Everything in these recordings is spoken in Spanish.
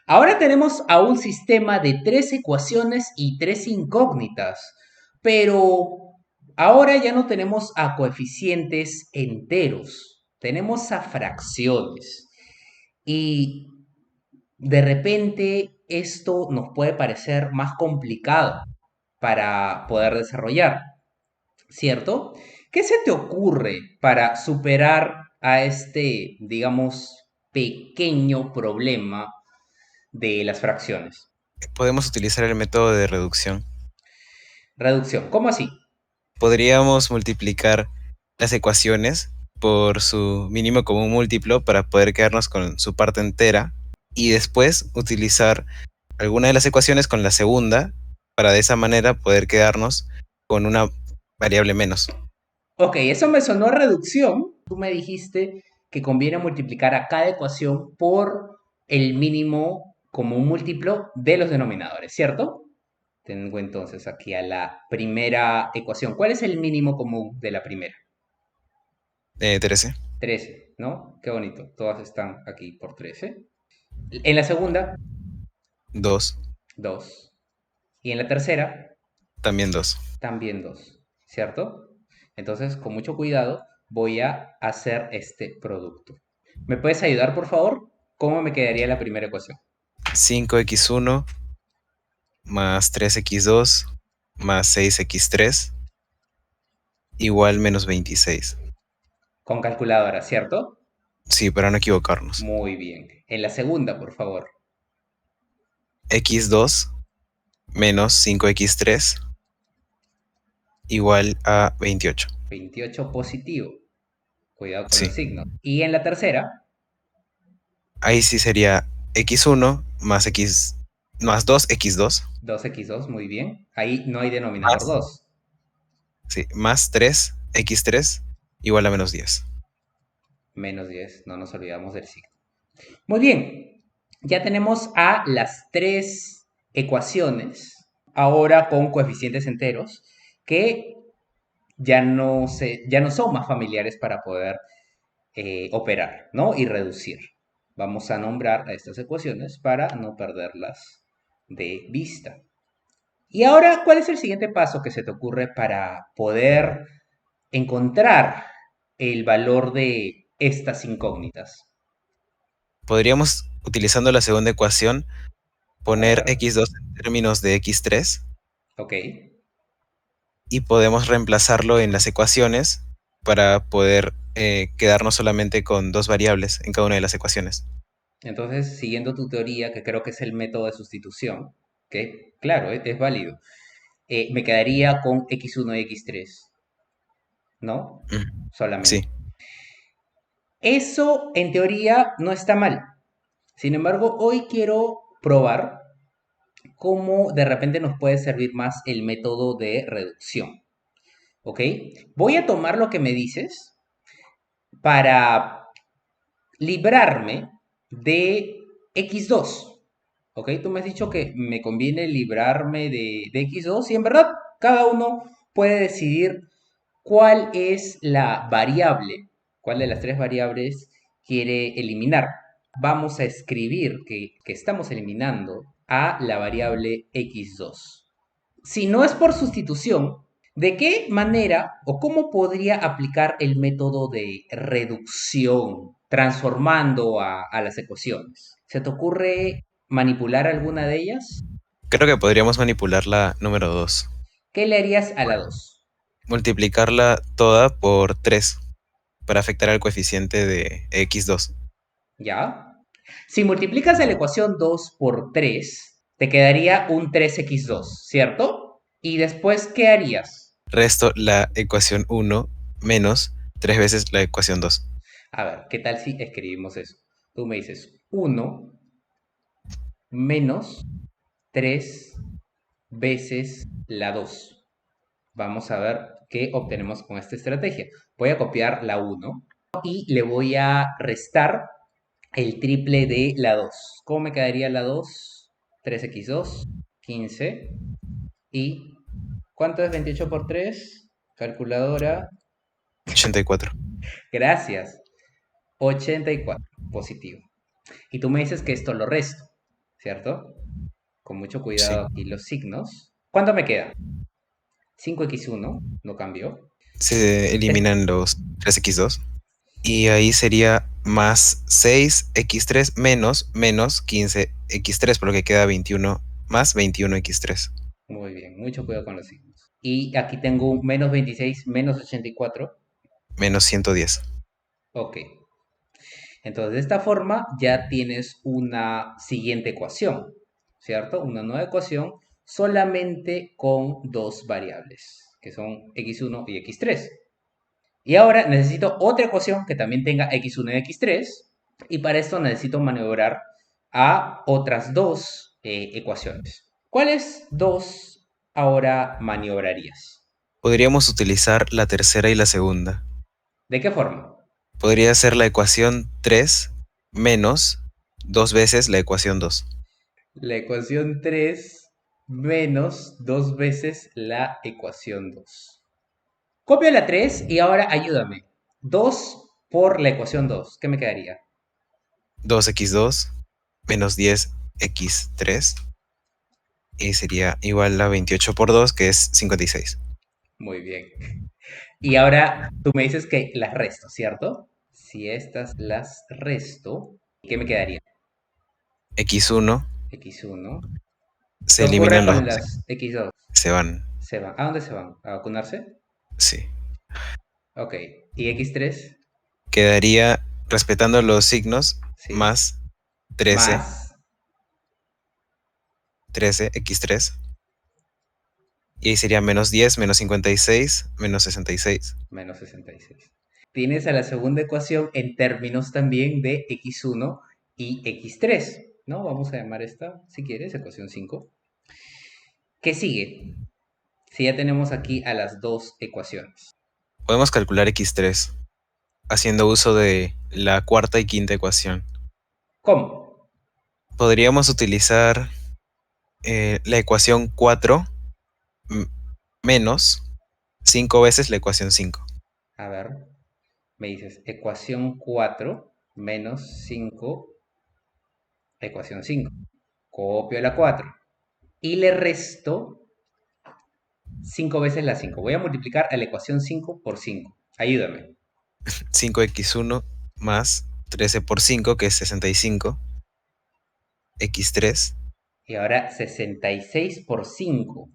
Ahora tenemos a un sistema de tres ecuaciones y tres incógnitas, pero ahora ya no tenemos a coeficientes enteros, tenemos a fracciones. Y de repente esto nos puede parecer más complicado para poder desarrollar, ¿cierto? ¿Qué se te ocurre para superar a este, digamos, pequeño problema de las fracciones? Podemos utilizar el método de reducción. Reducción, ¿cómo así? Podríamos multiplicar las ecuaciones por su mínimo común múltiplo para poder quedarnos con su parte entera y después utilizar alguna de las ecuaciones con la segunda para de esa manera poder quedarnos con una variable menos. Ok, eso me sonó a reducción. Tú me dijiste que conviene multiplicar a cada ecuación por el mínimo común múltiplo de los denominadores, ¿cierto? Tengo entonces aquí a la primera ecuación. ¿Cuál es el mínimo común de la primera? 13, 13, ¿no? Qué bonito. Todas están aquí por 13. En la segunda, 2, 2. Y en la tercera, también 2. también 2, ¿cierto? Entonces, con mucho cuidado, voy a hacer este producto. ¿Me puedes ayudar, por favor? ¿Cómo me quedaría la primera ecuación? 5x1 más 3x2 más 6x3 igual menos 26. Con calculadora, ¿cierto? Sí, para no equivocarnos. Muy bien. En la segunda, por favor. x2 menos 5x3 igual a 28. 28 positivo. Cuidado con los Sí, signos. Y en la tercera, ahí sí sería x1 más x más 2x2 2x2, muy bien. Ahí no hay denominador más, 2. sí, más 3x3 igual a menos 10. Menos 10, no nos olvidamos del signo. Muy bien, ya tenemos a las tres ecuaciones, ahora con coeficientes enteros, que ya no son más familiares para poder operar, ¿no? Y reducir. Vamos a nombrar a estas ecuaciones para no perderlas de vista. Y ahora, ¿cuál es el siguiente paso que se te ocurre para poder encontrar el valor de estas incógnitas? Podríamos, utilizando la segunda ecuación, A poner ver, x2 en términos de x3 ok. y podemos reemplazarlo en las ecuaciones para poder quedarnos solamente con dos variables en cada una de las ecuaciones. Entonces, siguiendo tu teoría, que creo que es el método de sustitución, que claro, es válido, me quedaría con x1 y x3, ¿no? Ujú. Sí, Solamente. Eso, en teoría, no está mal. Sin embargo, hoy quiero probar cómo de repente nos puede servir más el método de reducción, ¿ok? Voy a tomar lo que me dices para librarme de x2. ¿Ok? Tú me has dicho que me conviene librarme de x2 y en verdad cada uno puede decidir cuál es la variable, cuál de las tres variables quiere eliminar. Vamos a escribir que estamos eliminando a la variable x2. Si no es por sustitución, ¿de qué manera o cómo podría aplicar el método de reducción transformando a las ecuaciones? ¿Se te ocurre manipular alguna de ellas? creo que podríamos manipular la número 2. ¿Qué le harías a la 2? Multiplicarla toda por 3 para afectar al coeficiente de x2. ¿Ya? Si multiplicas la ecuación 2 por 3, te quedaría un 3x2, ¿cierto? Y después, ¿qué harías? Resto la ecuación 1 menos 3 veces la ecuación 2. A ver, ¿qué tal si escribimos eso? Tú me dices 1 menos 3 veces la 2. Vamos a ver qué obtenemos con esta estrategia. Voy a copiar la 1 y le voy a restar el triple de la 2. ¿Cómo me quedaría la 2? 3x2, 15. ¿Y cuánto es 28 por 3? Calculadora. 84. Gracias. 84. Positivo. Y tú me dices que esto lo resto. ¿cierto? Con mucho Sí. cuidado aquí los signos. ¿Cuánto me queda? 5x1, no cambió. Se Es- eliminan los 3x2. Y ahí sería más 6x3 menos 15x3, por lo que queda 21 más 21x3, Muy bien, mucho cuidado con los signos. Y aquí tengo un menos 26 menos 84. menos 110. Ok. Entonces, de esta forma ya tienes una siguiente ecuación, ¿cierto? Una nueva ecuación solamente con dos variables, que son x1 y x3. Y ahora necesito otra ecuación que también tenga x1 y x3, y para esto necesito maniobrar a otras dos ecuaciones. ¿Cuáles dos ahora maniobrarías? Podríamos utilizar la tercera y la segunda. ¿De qué forma? Podría ser la ecuación 3 menos dos veces la ecuación 2. La ecuación 3 menos dos veces la ecuación 2. Copio la 3 y ahora ayúdame. 2 por la ecuación 2. ¿Qué me quedaría? 2x2 menos 10x3 y sería igual a 28 por 2, que es 56. Muy bien. Y ahora tú me dices que las resto, ¿cierto? Si estas las resto, ¿qué me quedaría? x1 X1. ¿Qué se ocurre eliminan los con 2, las X2? se van. Se van. ¿A dónde se van? ¿A vacunarse? Sí. Ok. ¿Y X3? Quedaría, respetando los signos, Sí. más 13, Más 13x3. Y ahí sería menos 10, menos 56, menos 66. menos 66. Tienes a la segunda ecuación en términos también de x1 y x3, ¿no? Vamos a llamar esta, si quieres, ecuación 5. ¿Qué sigue? Si ya tenemos aquí a las dos ecuaciones. Podemos calcular x3 haciendo uso de la cuarta y quinta ecuación. ¿Cómo? Podríamos utilizar la ecuación 4 m- menos 5 veces la ecuación 5. A ver, me dices ecuación 4 menos 5, ecuación 5. Copio la 4 y le resto 5 veces la 5. Voy a multiplicar a la ecuación 5 por 5. Ayúdame. 5x1 más 13 por 5, que es 65. x3, Y ahora 66 por 5.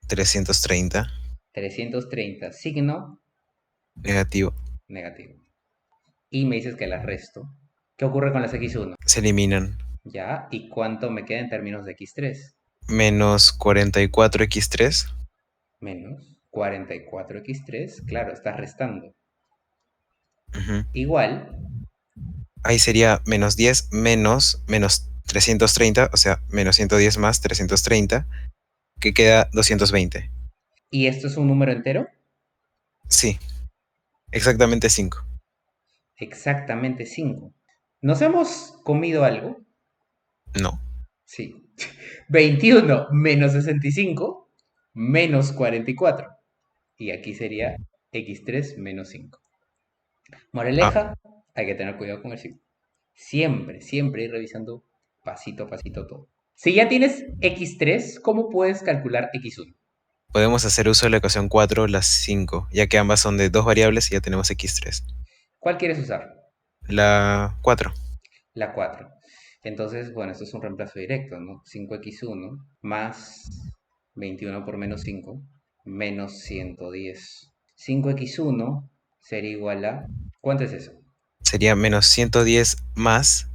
330. 330, signo Negativo. negativo. Y me dices que las resto. ¿Qué ocurre con las x1? Se eliminan. Ya, ¿y cuánto me queda en términos de x3? Menos 44x3. Menos 44x3, claro, estás restando. Ujú. Igual, Ahí sería menos 10 menos 330, o sea, menos 110 más 330, que queda 220. ¿y esto es un número entero? Sí, exactamente 5. Exactamente 5. ¿Nos hemos comido algo? No. Sí. 21 menos 65 menos 44. Y aquí sería x3 menos 5. Ah, Moraleja, hay que tener cuidado con el signo. Siempre, siempre ir revisando pasito a pasito todo. Si ya tienes x3, ¿cómo puedes calcular x1? podemos hacer uso de la ecuación 4, las 5, ya que ambas son de dos variables y ya tenemos x3. ¿Cuál quieres usar? La 4. La 4. Entonces, bueno, esto es un reemplazo directo, ¿no? 5x1 más 21 por menos 5 menos 110. 5x1 sería igual a... ¿Cuánto es eso? Sería menos 110 más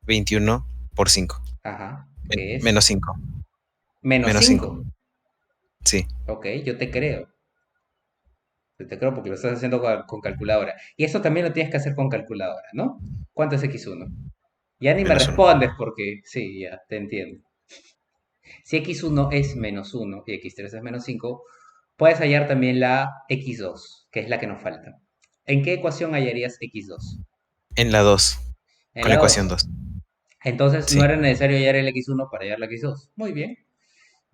21 por 5. Ajá, ¿qué Menos es? 5. Menos Menos 5. 5. Sí, Ok, yo te creo. Yo te creo porque lo estás haciendo con calculadora. Y eso también lo tienes que hacer con calculadora, ¿no? ¿Cuánto es x1? Ya ni me menos 1. respondes porque sí, ya te entiendo. Si x1 es menos 1 y x3 es menos 5, puedes hallar también la x2, que es la que nos falta. ¿En qué ecuación hallarías x2? En la 2, En con la la ecuación 2. 2. Entonces no Sí. era necesario hallar el x1 para hallar la x2. Muy bien.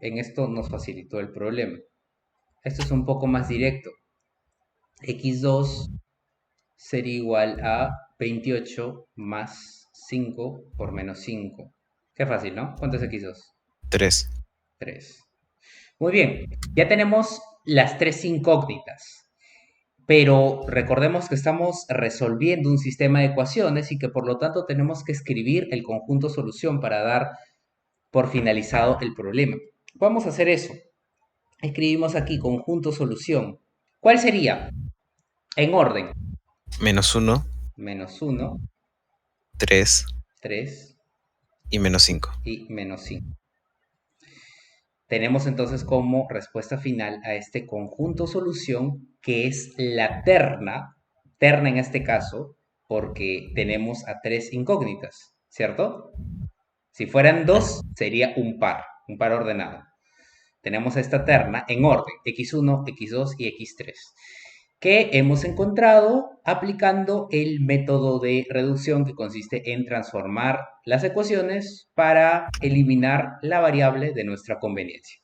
En esto nos facilitó el problema. Esto es un poco más directo. x2 sería igual a 28 más 5 por menos 5. Qué fácil, ¿no? ¿Cuánto es x2? 3. 3. Muy bien, ya tenemos las tres incógnitas, pero recordemos que estamos resolviendo un sistema de ecuaciones y que por lo tanto tenemos que escribir el conjunto solución para dar por finalizado el problema. Vamos a hacer eso. Escribimos aquí conjunto solución. ¿Cuál sería? En orden. -1, Menos uno, 3 3 y -5. y menos 5. Tenemos entonces como respuesta final a este conjunto solución que es la terna en este caso, porque tenemos a tres incógnitas, ¿cierto? Si fueran dos, sería un par ordenado. Tenemos esta terna en orden, x1, x2 y x3, que hemos encontrado aplicando el método de reducción que consiste en transformar las ecuaciones para eliminar la variable de nuestra conveniencia.